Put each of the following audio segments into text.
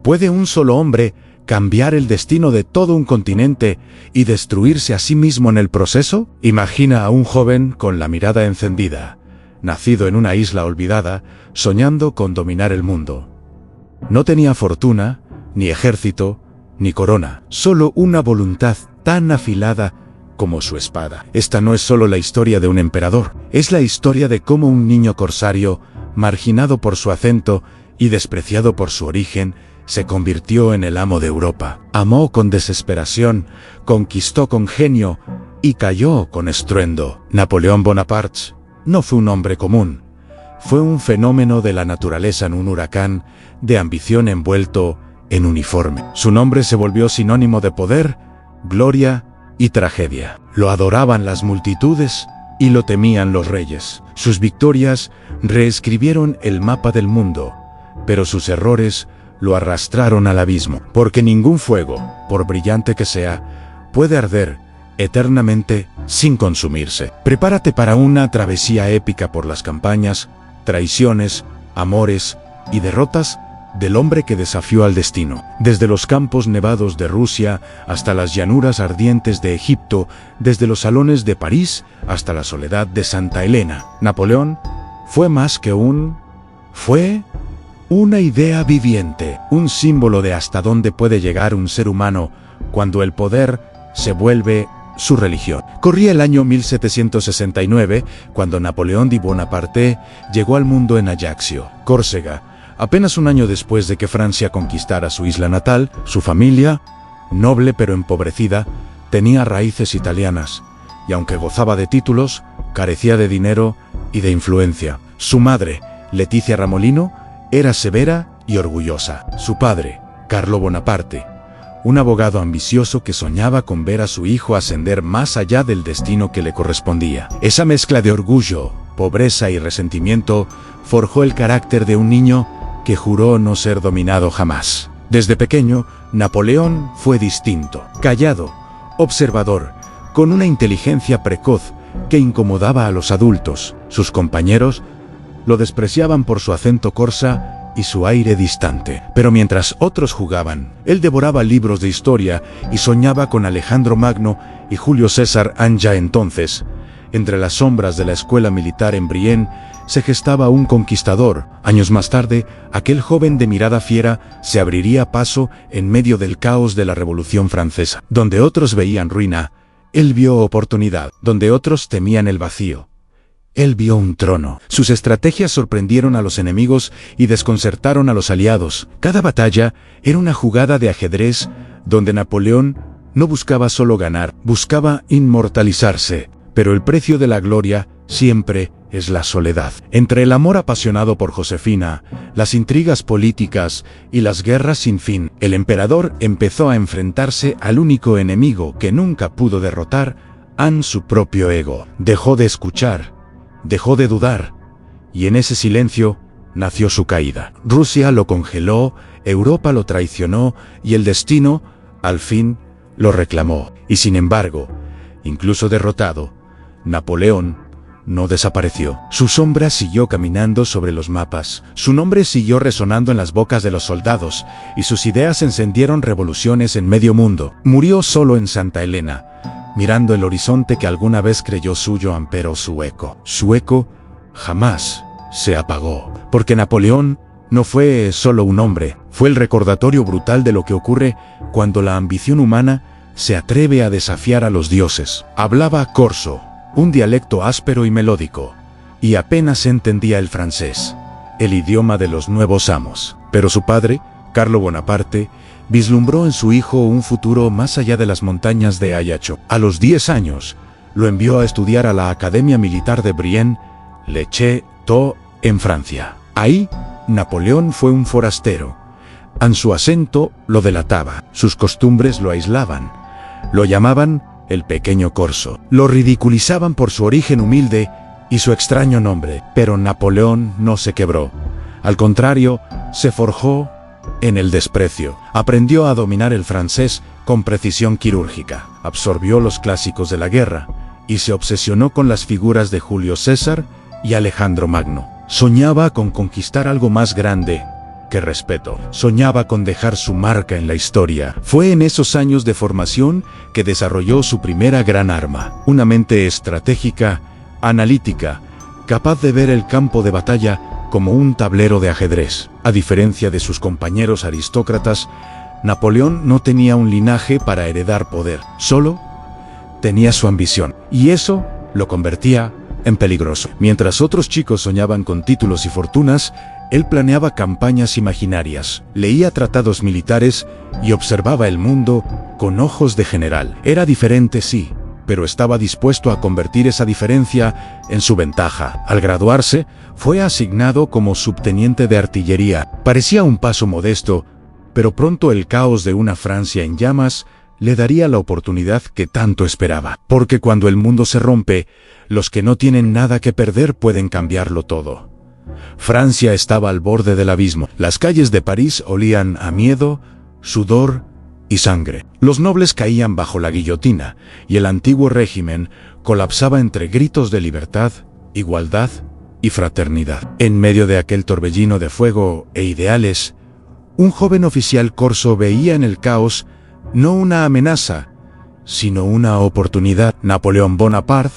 ¿Puede un solo hombre cambiar el destino de todo un continente y destruirse a sí mismo en el proceso? Imagina a un joven con la mirada encendida, nacido en una isla olvidada, soñando con dominar el mundo. No tenía fortuna, ni ejército, ni corona, solo una voluntad tan afilada como su espada. Esta no es solo la historia de un emperador, es la historia de cómo un niño corsario, marginado por su acento y despreciado por su origen, se convirtió en el amo de Europa. Amó con desesperación, conquistó con genio y cayó con estruendo. Napoleón Bonaparte no fue un hombre común. Fue un fenómeno de la naturaleza en un huracán de ambición envuelto en uniforme. Su nombre se volvió sinónimo de poder, gloria y tragedia. Lo adoraban las multitudes y lo temían los reyes. Sus victorias reescribieron el mapa del mundo, pero sus errores lo arrastraron al abismo, porque ningún fuego, por brillante que sea, puede arder eternamente sin consumirse. Prepárate para una travesía épica por las campañas, traiciones, amores y derrotas del hombre que desafió al destino. Desde los campos nevados de Rusia hasta las llanuras ardientes de Egipto, desde los salones de París hasta la soledad de Santa Elena, Napoleón fue más que fue una idea viviente, un símbolo de hasta dónde puede llegar un ser humano cuando el poder se vuelve su religión. Corría el año 1769 cuando Napoleón Bonaparte llegó al mundo en Ajaccio, Córcega. Apenas un año después de que Francia conquistara su isla natal, su familia, noble pero empobrecida, tenía raíces italianas, y aunque gozaba de títulos, carecía de dinero y de influencia. Su madre, Leticia Ramolino, era severa y orgullosa. Su padre, Carlo Bonaparte, un abogado ambicioso que soñaba con ver a su hijo ascender más allá del destino que le correspondía. Esa mezcla de orgullo, pobreza y resentimiento forjó el carácter de un niño que juró no ser dominado jamás. Desde pequeño, Napoleón fue distinto, callado, observador, con una inteligencia precoz que incomodaba a los adultos. Sus compañeros lo despreciaban por su acento corsa y su aire distante. Pero mientras otros jugaban, él devoraba libros de historia y soñaba con Alejandro Magno y Julio César. Ya entonces, entre las sombras de la escuela militar en Brienne, se gestaba un conquistador. Años más tarde, aquel joven de mirada fiera se abriría paso en medio del caos de la Revolución Francesa. Donde otros veían ruina, él vio oportunidad. Donde otros temían el vacío, él vio un trono. Sus estrategias sorprendieron a los enemigos y desconcertaron a los aliados. Cada batalla era una jugada de ajedrez donde Napoleón no buscaba solo ganar, buscaba inmortalizarse. Pero el precio de la gloria siempre es la soledad. Entre el amor apasionado por Josefina, las intrigas políticas y las guerras sin fin, el emperador empezó a enfrentarse al único enemigo que nunca pudo derrotar, su propio ego. Dejó de escuchar, dejó de dudar, y en ese silencio nació su caída. Rusia lo congeló, Europa lo traicionó y el destino, al fin, lo reclamó. Y sin embargo, incluso derrotado, Napoleón no desapareció. Su sombra siguió caminando sobre los mapas, su nombre siguió resonando en las bocas de los soldados, y sus ideas encendieron revoluciones en medio mundo. Murió solo en Santa Elena, mirando el horizonte que alguna vez creyó suyo, pero su eco jamás se apagó. Porque Napoleón no fue solo un hombre, fue el recordatorio brutal de lo que ocurre cuando la ambición humana se atreve a desafiar a los dioses. Hablaba corso, un dialecto áspero y melódico, y apenas entendía el francés, el idioma de los nuevos amos. Pero su padre, Carlo Bonaparte, vislumbró en su hijo un futuro más allá de las montañas de Ajaccio. A los 10 años, lo envió a estudiar a la Academia Militar de Brienne, Le Chateau, en Francia. Ahí, Napoleón fue un forastero. Su acento lo delataba, sus costumbres lo aislaban. Lo llamaban el pequeño corso. Lo ridiculizaban por su origen humilde y su extraño nombre. Pero Napoleón no se quebró. Al contrario, se forjó en el desprecio. Aprendió a dominar el francés con precisión quirúrgica. Absorbió los clásicos de la guerra y se obsesionó con las figuras de Julio César y Alejandro Magno. Soñaba con conquistar algo más grande, que respeto. Soñaba con dejar su marca en la historia. Fue en esos años de formación que desarrolló su primera gran arma, una mente estratégica, analítica, capaz de ver el campo de batalla como un tablero de ajedrez. A diferencia de sus compañeros aristócratas, Napoleón no tenía un linaje para heredar poder, solo tenía su ambición, y eso lo convertía en peligroso. Mientras otros chicos soñaban con títulos y fortunas, él planeaba campañas imaginarias, leía tratados militares y observaba el mundo con ojos de general. Era diferente, sí, pero estaba dispuesto a convertir esa diferencia en su ventaja. Al graduarse, fue asignado como subteniente de artillería. Parecía un paso modesto, pero pronto el caos de una Francia en llamas le daría la oportunidad que tanto esperaba. Porque cuando el mundo se rompe, los que no tienen nada que perder pueden cambiarlo todo. Francia estaba al borde del abismo. Las calles de París olían a miedo, sudor y sangre. Los nobles caían bajo la guillotina, y el antiguo régimen colapsaba entre gritos de libertad, igualdad y fraternidad. En medio de aquel torbellino de fuego e ideales, un joven oficial corso veía en el caos no una amenaza, sino una oportunidad. Napoleón Bonaparte,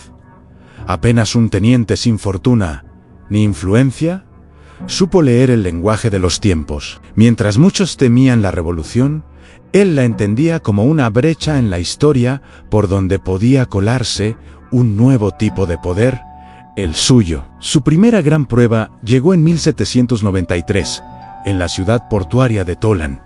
apenas un teniente sin fortuna ni influencia, supo leer el lenguaje de los tiempos. Mientras muchos temían la revolución, él la entendía como una brecha en la historia por donde podía colarse un nuevo tipo de poder, el suyo. Su primera gran prueba llegó en 1793, en la ciudad portuaria de Toulon.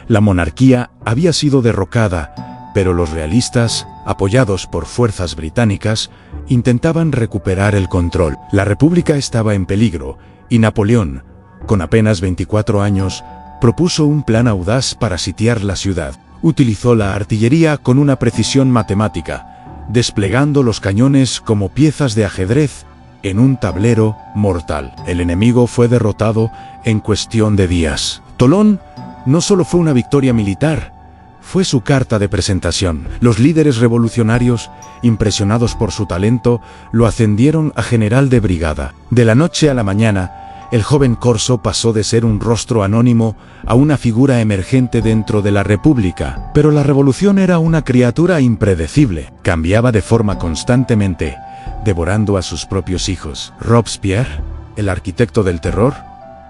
La monarquía había sido derrocada, pero los realistas, apoyados por fuerzas británicas, intentaban recuperar el control. La república estaba en peligro, y Napoleón, con apenas 24 años, propuso un plan audaz para sitiar la ciudad. Utilizó la artillería con una precisión matemática, desplegando los cañones como piezas de ajedrez en un tablero mortal. El enemigo fue derrotado en cuestión de días. Toulon no solo fue una victoria militar, fue su carta de presentación. Los líderes revolucionarios, impresionados por su talento, lo ascendieron a general de brigada. De la noche a la mañana, el joven corso pasó de ser un rostro anónimo a una figura emergente dentro de la República. Pero la revolución era una criatura impredecible. Cambiaba de forma constantemente, devorando a sus propios hijos. Robespierre, el arquitecto del terror,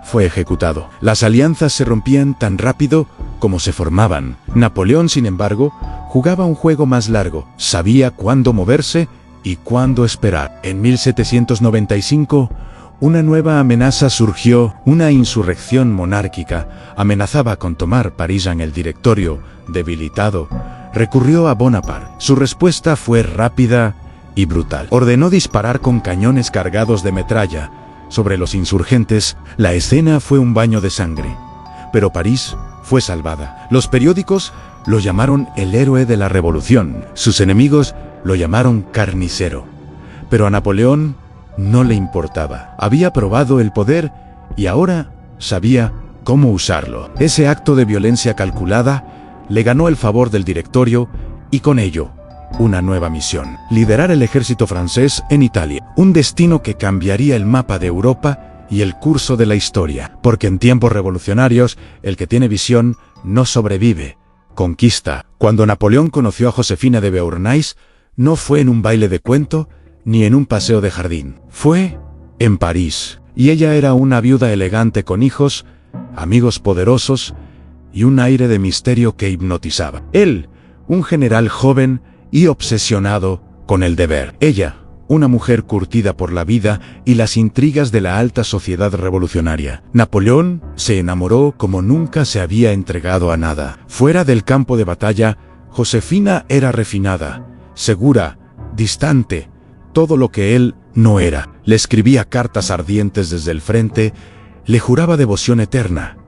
fue ejecutado. Las alianzas se rompían tan rápido como se formaban. Napoleón, sin embargo, jugaba un juego más largo. Sabía cuándo moverse y cuándo esperar. En 1795, una nueva amenaza surgió. Una insurrección monárquica amenazaba con tomar París. En el Directorio, debilitado, recurrió a Bonaparte. Su respuesta fue rápida y brutal. Ordenó disparar con cañones cargados de metralla sobre los insurgentes. La escena fue un baño de sangre, pero París fue salvada. Los periódicos lo llamaron el héroe de la revolución. Sus enemigos lo llamaron carnicero. Pero a Napoleón no le importaba. Había probado el poder y ahora sabía cómo usarlo. Ese acto de violencia calculada le ganó el favor del Directorio y con ello una nueva misión: liderar el ejército francés en Italia. Un destino que cambiaría el mapa de Europa y el curso de la historia. Porque en tiempos revolucionarios, el que tiene visión no sobrevive, conquista. Cuando Napoleón conoció a Josefina de Beauharnais, no fue en un baile de cuento ni en un paseo de jardín. Fue en París. Y ella era una viuda elegante con hijos, amigos poderosos y un aire de misterio que hipnotizaba. Él, un general joven y obsesionado con el deber. Ella, una mujer curtida por la vida y las intrigas de la alta sociedad revolucionaria. Napoleón se enamoró como nunca se había entregado a nada. Fuera del campo de batalla, Josefina era refinada, segura, distante, todo lo que él no era. Le escribía cartas ardientes desde el frente, le juraba devoción eterna.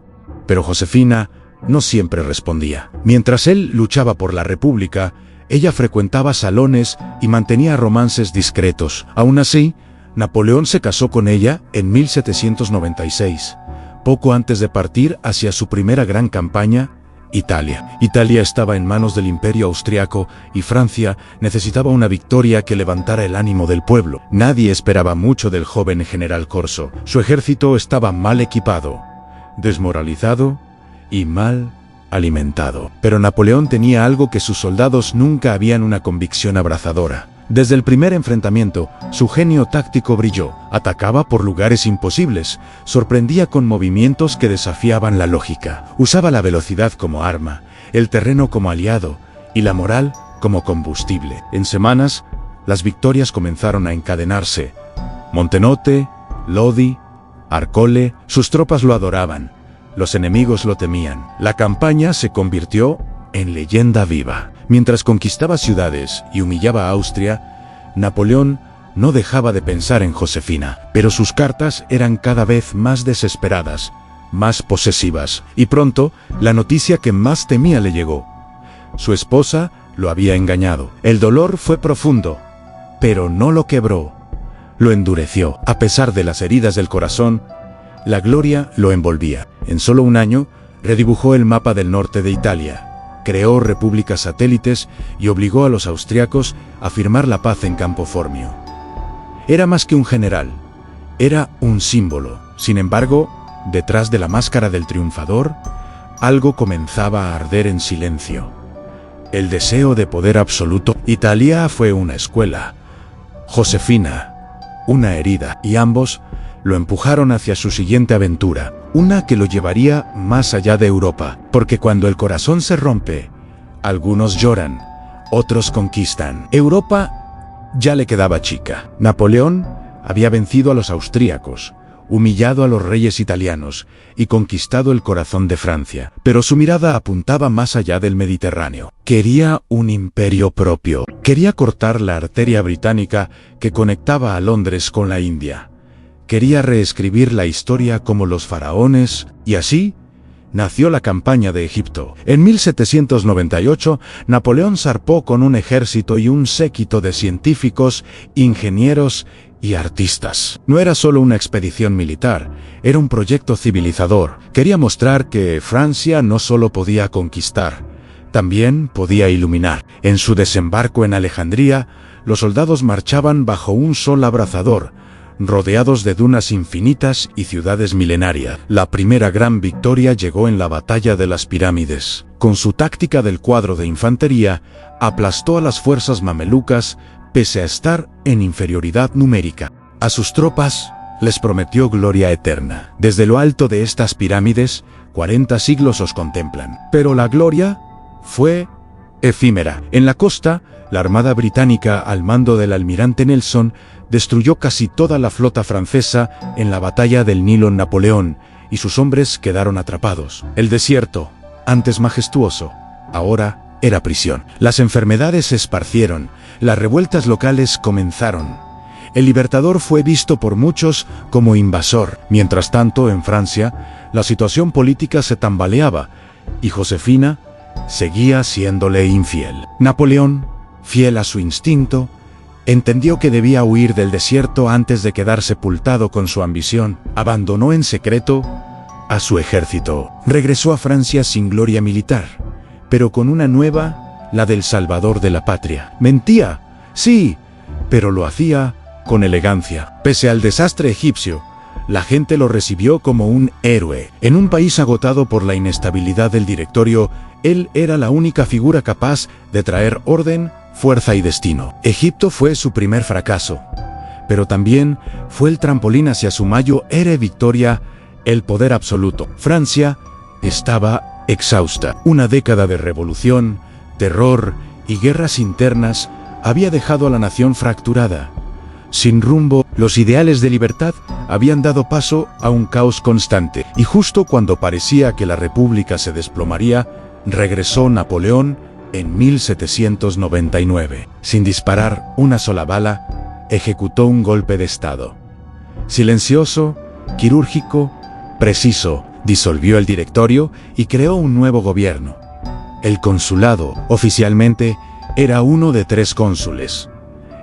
Pero Josefina no siempre respondía. Mientras él luchaba por la República, ella frecuentaba salones y mantenía romances discretos. Aún así, Napoleón se casó con ella en 1796, poco antes de partir hacia su primera gran campaña, Italia. Italia estaba en manos del Imperio Austriaco y Francia necesitaba una victoria que levantara el ánimo del pueblo. Nadie esperaba mucho del joven general corso. Su ejército estaba mal equipado, desmoralizado y mal alimentado. Pero Napoleón tenía algo que sus soldados nunca habían: una convicción abrazadora. Desde el primer enfrentamiento, su genio táctico brilló. Atacaba por lugares imposibles, sorprendía con movimientos que desafiaban la lógica. Usaba la velocidad como arma, el terreno como aliado y la moral como combustible. En semanas, las victorias comenzaron a encadenarse. Montenotte, Lodi, Arcole, sus tropas lo adoraban. Los enemigos lo temían. La campaña se convirtió en leyenda viva. Mientras conquistaba ciudades y humillaba a Austria, Napoleón no dejaba de pensar en Josefina. Pero sus cartas eran cada vez más desesperadas, más posesivas. Y pronto, la noticia que más temía le llegó. Su esposa lo había engañado. El dolor fue profundo, pero no lo quebró, lo endureció. A pesar de las heridas del corazón, la gloria lo envolvía. En solo un año, redibujó el mapa del norte de Italia, creó repúblicas satélites y obligó a los austriacos a firmar la paz en Campo Formio. Era más que un general, era un símbolo. Sin embargo, detrás de la máscara del triunfador, algo comenzaba a arder en silencio. El deseo de poder absoluto. Italia fue una escuela, Josefina una herida, y ambos lo empujaron hacia su siguiente aventura, una que lo llevaría más allá de Europa, porque cuando el corazón se rompe, algunos lloran, otros conquistan. Europa ya le quedaba chica. Napoleón había vencido a los austríacos, humillado a los reyes italianos y conquistado el corazón de Francia. Pero su mirada apuntaba más allá del Mediterráneo. Quería un imperio propio. Quería cortar la arteria británica que conectaba a Londres con la India. Quería reescribir la historia como los faraones, y así nació la campaña de Egipto. En 1798, Napoleón zarpó con un ejército y un séquito de científicos, ingenieros y artistas. No era solo una expedición militar, era un proyecto civilizador. Quería mostrar que Francia no solo podía conquistar, también podía iluminar. En su desembarco en Alejandría, los soldados marchaban bajo un sol abrasador, rodeados de dunas infinitas y ciudades milenarias. La primera gran victoria llegó en la batalla de las pirámides. Con su táctica del cuadro de infantería, aplastó a las fuerzas mamelucas, pese a estar en inferioridad numérica. A sus tropas les prometió gloria eterna. Desde lo alto de estas pirámides, 40 siglos os contemplan. Pero la gloria fue efímera. En la costa, la armada británica, al mando del almirante Nelson, destruyó casi toda la flota francesa en la batalla del Nilo. Napoleón y sus hombres quedaron atrapados. El desierto, antes majestuoso, ahora era prisión. Las enfermedades se esparcieron, las revueltas locales comenzaron. El libertador fue visto por muchos como invasor. Mientras tanto, en Francia, la situación política se tambaleaba y Josefina seguía siéndole infiel. Napoleón, fiel a su instinto, entendió que debía huir del desierto antes de quedar sepultado con su ambición. Abandonó en secreto a su ejército. Regresó a Francia sin gloria militar, pero con una nueva, la del salvador de la patria. Mentía, sí, pero lo hacía con elegancia. Pese al desastre egipcio, la gente lo recibió como un héroe. En un país agotado por la inestabilidad del directorio, él era la única figura capaz de traer orden, fuerza y destino. Egipto fue su primer fracaso, pero también fue el trampolín hacia su mayor victoria, el poder absoluto. Francia estaba exhausta. Una década de revolución, terror y guerras internas había dejado a la nación fracturada. Sin rumbo, los ideales de libertad habían dado paso a un caos constante. Y justo cuando parecía que la república se desplomaría, regresó Napoleón en 1799. Sin disparar una sola bala, ejecutó un golpe de estado. Silencioso, quirúrgico, preciso, disolvió el directorio y creó un nuevo gobierno. El consulado, oficialmente, era uno de 3 cónsules.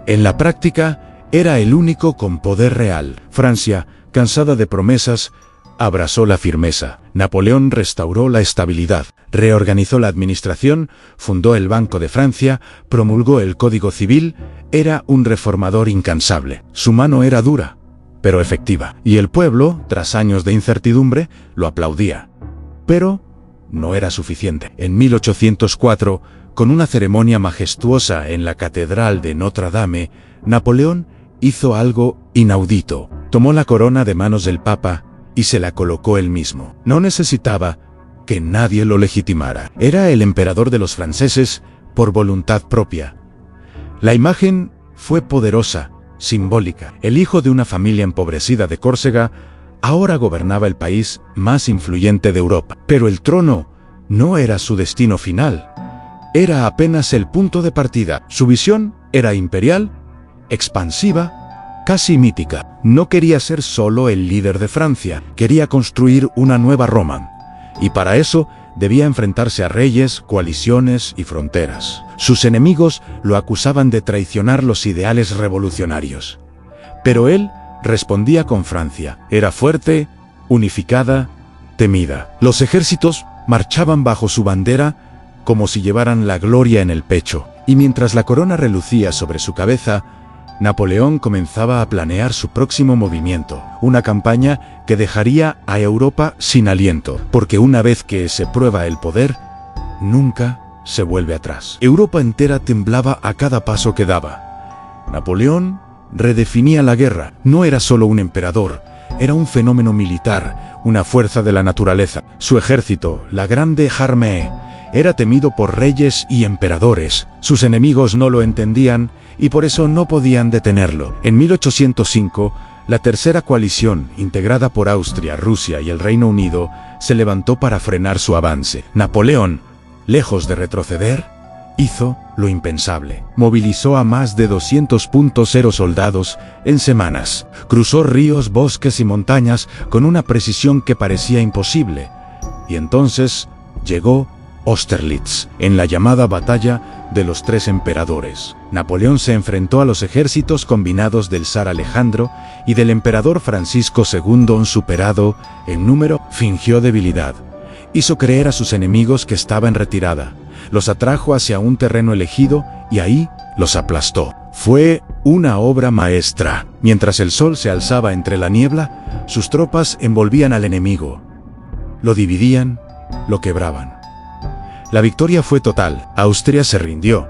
En la práctica, era el único con poder real. Francia, cansada de promesas, abrazó la firmeza. Napoleón restauró la estabilidad, reorganizó la administración, fundó el Banco de Francia, promulgó el Código Civil. Era un reformador incansable. Su mano era dura, pero efectiva. Y el pueblo, tras años de incertidumbre, lo aplaudía. Pero no era suficiente. En 1804, con una ceremonia majestuosa en la Catedral de Notre Dame, Napoleón hizo algo inaudito. Tomó la corona de manos del Papa y se la colocó él mismo. No necesitaba que nadie lo legitimara. Era el emperador de los franceses por voluntad propia. La imagen fue poderosa, simbólica. El hijo de una familia empobrecida de Córcega ahora gobernaba el país más influyente de Europa. Pero el trono no era su destino final. Era apenas el punto de partida. Su visión era imperial, expansiva, casi mítica. No quería ser solo el líder de Francia, quería construir una nueva Roma. Y para eso debía enfrentarse a reyes, coaliciones y fronteras. Sus enemigos lo acusaban de traicionar los ideales revolucionarios. Pero él respondía con Francia. Era fuerte, unificada, temida. Los ejércitos marchaban bajo su bandera como si llevaran la gloria en el pecho. Y mientras la corona relucía sobre su cabeza, Napoleón comenzaba a planear su próximo movimiento, una campaña que dejaría a Europa sin aliento, porque una vez que se prueba el poder, nunca se vuelve atrás. Europa entera temblaba a cada paso que daba. Napoleón redefinía la guerra. No era solo un emperador, era un fenómeno militar, una fuerza de la naturaleza. Su ejército, la Grande Armée, era temido por reyes y emperadores. Sus enemigos no lo entendían y por eso no podían detenerlo. En 1805, la tercera coalición, integrada por Austria, Rusia y el Reino Unido, se levantó para frenar su avance. Napoleón, lejos de retroceder, hizo lo impensable. Movilizó a más de 200.0 soldados en semanas. Cruzó ríos, bosques y montañas con una precisión que parecía imposible. Y entonces llegó Austerlitz, en la llamada Batalla de los Tres Emperadores. Napoleón se enfrentó a los ejércitos combinados del zar Alejandro y del emperador Francisco II. Superado en número, fingió debilidad. Hizo creer a sus enemigos que estaba en retirada. Los atrajo hacia un terreno elegido y ahí los aplastó. Fue una obra maestra. Mientras el sol se alzaba entre la niebla, sus tropas envolvían al enemigo. Lo dividían, lo quebraban. La victoria fue total. Austria se rindió,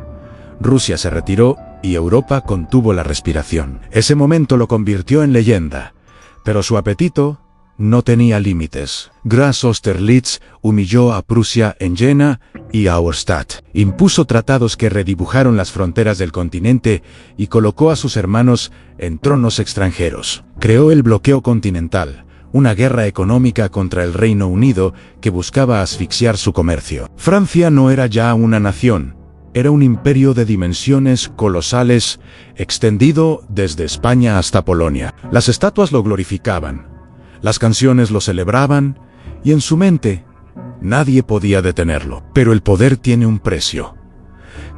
Rusia se retiró y Europa contuvo la respiración. Ese momento lo convirtió en leyenda, pero su apetito no tenía límites. Graz Austerlitz humilló a Prusia en Jena y a Auerstadt. Impuso tratados que redibujaron las fronteras del continente y colocó a sus hermanos en tronos extranjeros. Creó el bloqueo continental, una guerra económica contra el Reino Unido que buscaba asfixiar su comercio. Francia no era ya una nación, era un imperio de dimensiones colosales, extendido desde España hasta Polonia. Las estatuas lo glorificaban, las canciones lo celebraban, y en su mente nadie podía detenerlo. Pero el poder tiene un precio.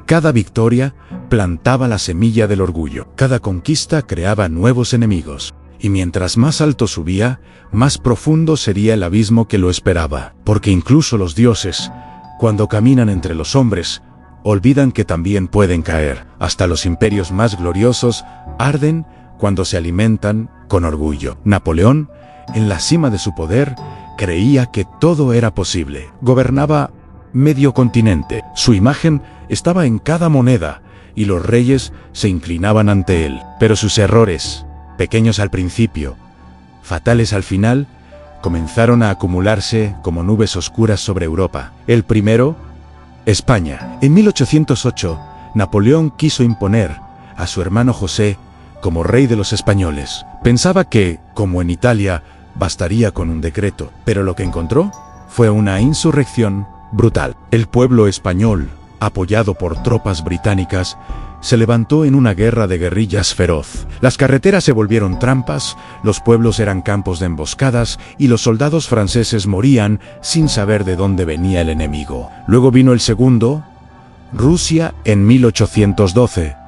Cada victoria plantaba la semilla del orgullo. Cada conquista creaba nuevos enemigos. Y mientras más alto subía, más profundo sería el abismo que lo esperaba. Porque incluso los dioses, cuando caminan entre los hombres, olvidan que también pueden caer. Hasta los imperios más gloriosos arden cuando se alimentan con orgullo. Napoleón, en la cima de su poder, creía que todo era posible. Gobernaba medio continente. Su imagen estaba en cada moneda y los reyes se inclinaban ante él. Pero sus errores, pequeños al principio, fatales al final, comenzaron a acumularse como nubes oscuras sobre Europa. El primero, España. En 1808, Napoleón quiso imponer a su hermano José como rey de los españoles. Pensaba que, como en Italia, bastaría con un decreto, pero lo que encontró fue una insurrección brutal. El pueblo español, apoyado por tropas británicas, se levantó en una guerra de guerrillas feroz. Las carreteras se volvieron trampas, los pueblos eran campos de emboscadas y los soldados franceses morían sin saber de dónde venía el enemigo. Luego vino el segundo, Rusia, en 1812.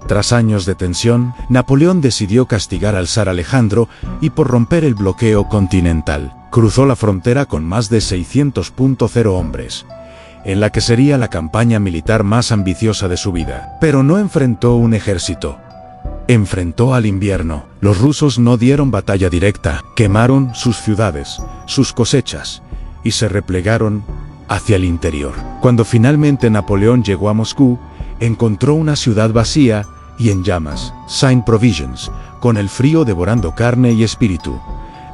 Tras años de tensión, Napoleón decidió castigar al zar Alejandro y por romper el bloqueo continental, cruzó la frontera con más de 600.0 hombres, en la que sería la campaña militar más ambiciosa de su vida. Pero no enfrentó un ejército, enfrentó al invierno. Los rusos no dieron batalla directa, quemaron sus ciudades, sus cosechas, y se replegaron hacia el interior. Cuando finalmente Napoleón llegó a Moscú, encontró una ciudad vacía y en llamas, sin provisions, con el frío devorando carne y espíritu.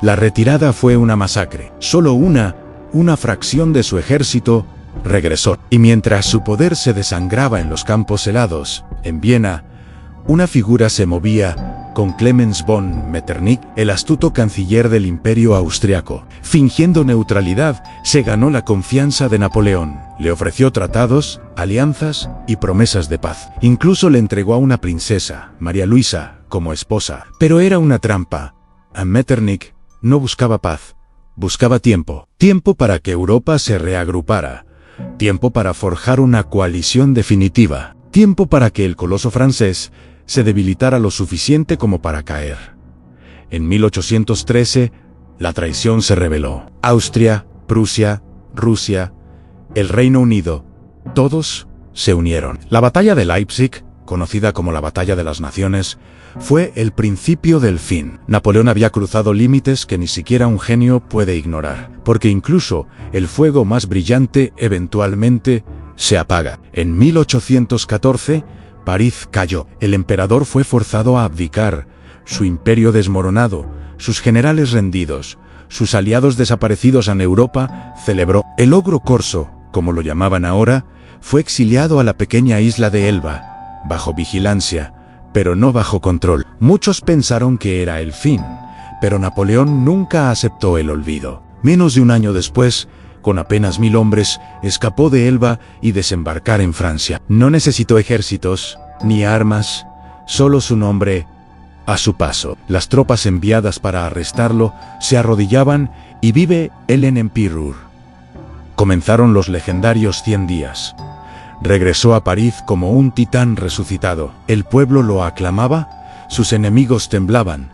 La retirada fue una masacre. Solo una fracción de su ejército regresó. Y mientras su poder se desangraba en los campos helados, en Viena, una figura se movía con Clemens von Metternich, el astuto canciller del Imperio Austriaco. Fingiendo neutralidad, se ganó la confianza de Napoleón. Le ofreció tratados, alianzas y promesas de paz. Incluso le entregó a una princesa, María Luisa, como esposa. Pero era una trampa. A Metternich no buscaba paz, buscaba tiempo. Tiempo para que Europa se reagrupara. Tiempo para forjar una coalición definitiva. Tiempo para que el coloso francés se debilitara lo suficiente como para caer. En 1813, la traición se reveló. Austria, Prusia, Rusia, el Reino Unido, todos se unieron. La batalla de Leipzig, conocida como la Batalla de las Naciones, fue el principio del fin. Napoleón había cruzado límites que ni siquiera un genio puede ignorar, porque incluso el fuego más brillante eventualmente se apaga. En 1814, París cayó. El emperador fue forzado a abdicar, su imperio desmoronado, sus generales rendidos, sus aliados desaparecidos en Europa, celebró. El ogro corso, como lo llamaban ahora, fue exiliado a la pequeña isla de Elba, bajo vigilancia, pero no bajo control. Muchos pensaron que era el fin, pero Napoleón nunca aceptó el olvido. Menos de un año después, con apenas 1000 hombres, escapó de Elba y desembarcar en Francia. No necesitó ejércitos, ni armas, solo su nombre a su paso. Las tropas enviadas para arrestarlo se arrodillaban y vive el Empereur. Comenzaron los legendarios 100 días. Regresó a París como un titán resucitado. El pueblo lo aclamaba, sus enemigos temblaban,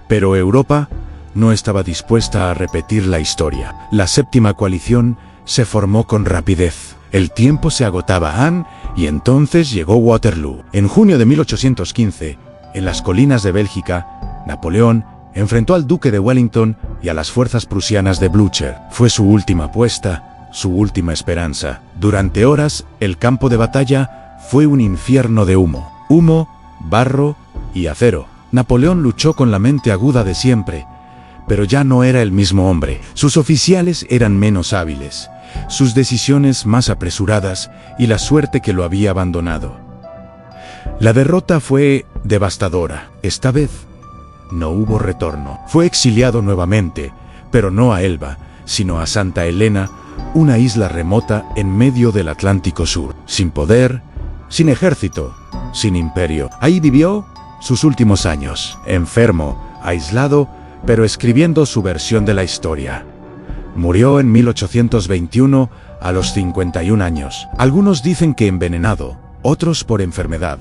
pero Europa no estaba dispuesta a repetir la historia. La séptima coalición se formó con rapidez. El tiempo se agotaba, y entonces llegó Waterloo. En junio de 1815, en las colinas de Bélgica, Napoleón enfrentó al duque de Wellington y a las fuerzas prusianas de Blücher. Fue su última apuesta, su última esperanza. Durante horas, el campo de batalla fue un infierno de humo, barro y acero. Napoleón luchó con la mente aguda de siempre, pero ya no era el mismo hombre. Sus oficiales eran menos hábiles, sus decisiones más apresuradas y la suerte que lo había abandonado. La derrota fue devastadora. Esta vez no hubo retorno. Fue exiliado nuevamente, pero no a Elba, sino a Santa Elena, una isla remota en medio del Atlántico Sur, sin poder, sin ejército, sin imperio. Ahí vivió sus últimos años, enfermo, aislado, pero escribiendo su versión de la historia. Murió en 1821 a los 51 años. Algunos dicen que envenenado, otros por enfermedad.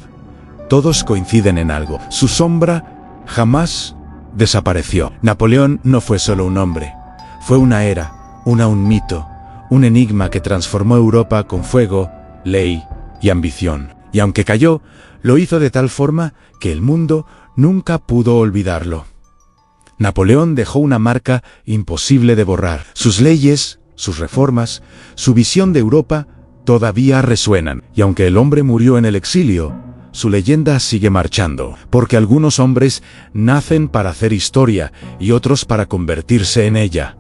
Todos coinciden en algo: su sombra jamás desapareció. Napoleón no fue solo un hombre, fue una era, un mito, un enigma que transformó Europa con fuego, ley y ambición. Y aunque cayó, lo hizo de tal forma que el mundo nunca pudo olvidarlo. Napoleón dejó una marca imposible de borrar. Sus leyes, sus reformas, su visión de Europa todavía resuenan. Y aunque el hombre murió en el exilio, su leyenda sigue marchando, porque algunos hombres nacen para hacer historia y otros para convertirse en ella.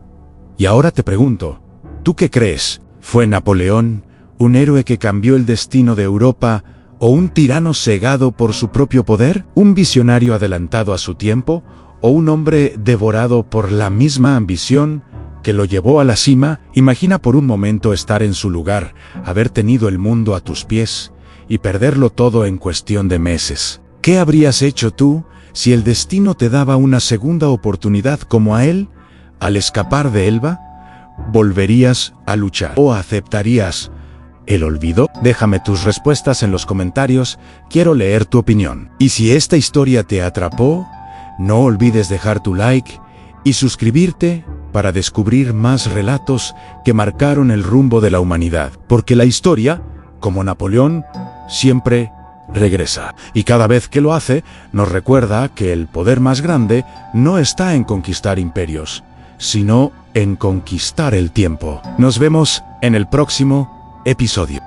Y ahora te pregunto, ¿tú qué crees? ¿Fue Napoleón un héroe que cambió el destino de Europa o un tirano cegado por su propio poder? ¿Un visionario adelantado a su tiempo o un hombre devorado por la misma ambición que lo llevó a la cima? Imagina por un momento estar en su lugar, haber tenido el mundo a tus pies y perderlo todo en cuestión de meses. ¿Qué habrías hecho tú si el destino te daba una segunda oportunidad como a él al escapar de Elba? ¿Volverías a luchar o aceptarías el olvido? Déjame tus respuestas en los comentarios, quiero leer tu opinión. Y si esta historia te atrapó, no olvides dejar tu like y suscribirte para descubrir más relatos que marcaron el rumbo de la humanidad. Porque la historia, como Napoleón, siempre regresa. Y cada vez que lo hace, nos recuerda que el poder más grande no está en conquistar imperios, sino en conquistar el tiempo. Nos vemos en el próximo episodio.